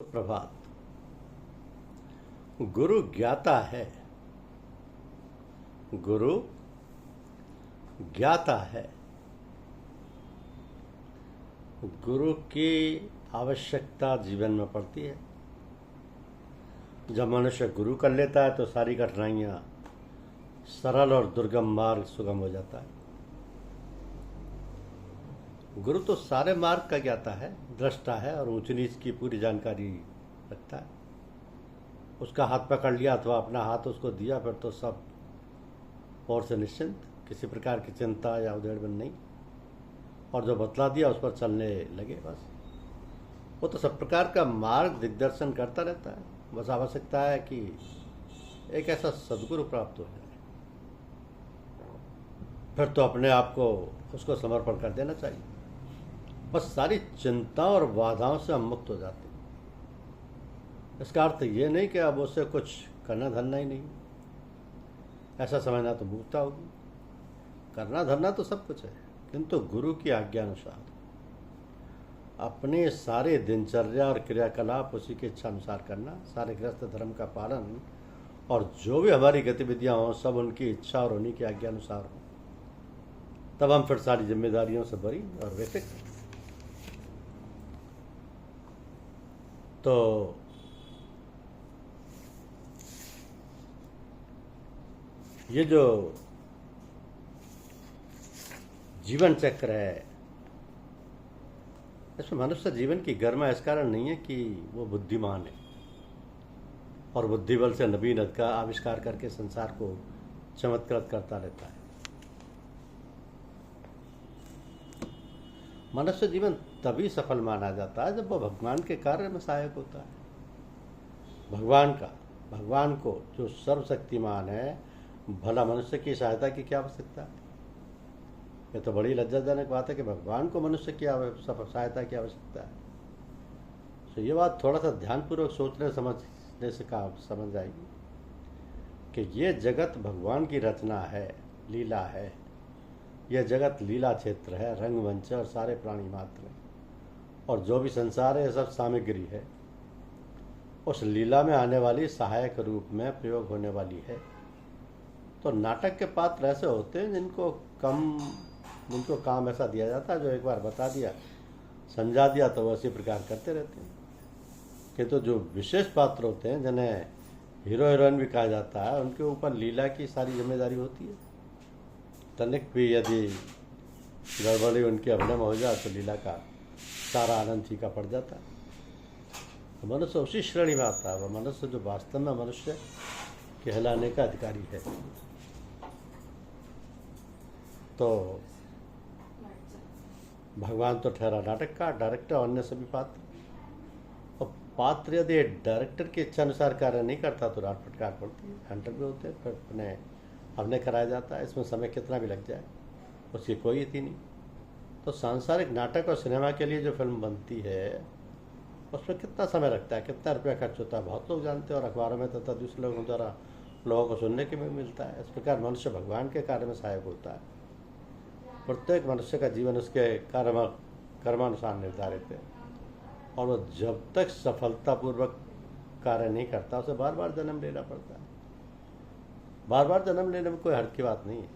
प्रभात। गुरु ज्ञाता है, गुरु ज्ञाता है। गुरु की आवश्यकता जीवन में पड़ती है। जब मनुष्य गुरु कर लेता है तो सारी कठिनाइयाँ सरल और दुर्गम मार्ग सुगम हो जाता है। गुरु तो सारे मार्ग का ज्ञाता है, दृष्टा है और ऊंच नीच की पूरी जानकारी रखता है। उसका हाथ पकड़ लिया अथवा अपना हाथ उसको दिया फिर तो सब और से निश्चिंत, किसी प्रकार की चिंता या उधेड़बन नहीं। और जो बतला दिया उस पर चलने लगे बस। वो तो सब प्रकार का मार्ग दिग्दर्शन करता रहता है। बस आवश्यकता है कि एक ऐसा सद्गुरु प्राप्त हो जाए, फिर तो अपने आप को उसको समर्पण कर देना चाहिए। बस सारी चिंता और बाधाओं से हम मुक्त हो जाते हैं। इसका अर्थ ये नहीं कि अब उससे कुछ करना धरना ही नहीं, ऐसा समझना तो मूर्खता होगी। करना धरना तो सब कुछ है, किंतु गुरु की आज्ञा अनुसार अपने सारे दिनचर्या और क्रियाकलाप उसी की इच्छा अनुसार करना, सारे गृहस्थ धर्म का पालन और जो भी हमारी गतिविधियां हों सब उनकी इच्छा और उन्हीं की आज्ञा अनुसार हो। तब हम फिर सारी जिम्मेदारियों से बरी और बेफिक्र। तो ये जो जीवन चक्र है, इसमें मनुष्य जीवन की गरिमा इस कारण नहीं है कि वो बुद्धिमान है और बुद्धिबल से नवीन का आविष्कार करके संसार को चमत्कृत करता रहता है। मनुष्य जीवन तभी सफल माना जाता है जब वो भगवान के कार्य में सहायक होता है। भगवान को जो सर्वशक्तिमान है, भला मनुष्य की सहायता की क्या आवश्यकता है? ये तो बड़ी लज्जाजनक बात है कि भगवान को मनुष्य की सहायता की आवश्यकता है। तो ये बात थोड़ा सा ध्यानपूर्वक सोचने समझने से समझ आएगी कि ये जगत भगवान की रचना है, लीला है। यह जगत लीला क्षेत्र है, रंगमंच और सारे प्राणी मात्र हैं। और जो भी संसार है सब सामग्री है, उस लीला में आने वाली सहायक रूप में प्रयोग होने वाली है। तो नाटक के पात्र ऐसे होते हैं जिनको काम ऐसा दिया जाता है, जो एक बार बता दिया समझा दिया तो वो इसी प्रकार करते रहते हैं। किंतु जो विशेष पात्र होते हैं जिन्हें हीरो हीरोइन भी कहा जाता है, उनके ऊपर लीला की सारी जिम्मेदारी होती है। तनिक भी यदि गड़बड़ी उनके अभिनय में हो जाए तो लीला का सारा आनंद फीका पड़ जाता है। तो मनुष्य उसी श्रेणी में आता है, वह मनुष्य जो वास्तव में मनुष्य कहलाने का अधिकारी है। तो भगवान तो ठहरा नाटक का डायरेक्टर, अन्य सभी पात्र। और पात्र यदि डायरेक्टर की इच्छा अनुसार कार्य नहीं करता तो डांट फटकार पड़ती है। हंटर भी होते हैं, फिर अपने कराया जाता है। इसमें समय कितना भी लग जाए उसकी कोई इतनी नहीं। तो सांसारिक नाटक और सिनेमा के लिए जो फिल्म बनती है उसमें कितना समय लगता है, कितना रुपया खर्च होता है, बहुत लोग जानते हैं और अखबारों में तथा दूसरे लोगों द्वारा लोगों को सुनने के भी मिलता है। इस प्रकार मनुष्य भगवान के कार्य में सहायक होता है। प्रत्येक मनुष्य का जीवन उसके कर्मानुसार निर्धारित है और वो जब तक सफलतापूर्वक कार्य नहीं करता उसे बार बार जन्म लेना पड़ता है। बार बार जन्म लेने में कोई हर्ज की बात नहीं है,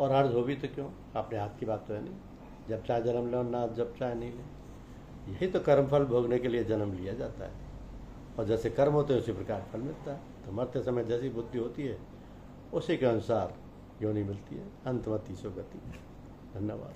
और हर्ज हो भी तो क्यों, अपने हाथ की बात तो है नहीं। जब चाहे जन्म लो, ना जब चाहे नहीं ले। यही तो कर्मफल भोगने के लिए जन्म लिया जाता है, और जैसे कर्म होते हैं उसी प्रकार फल मिलता है। तो मरते समय जैसी बुद्धि होती है उसी के अनुसार योनि मिलती है। अंतमति सो गति। धन्यवाद।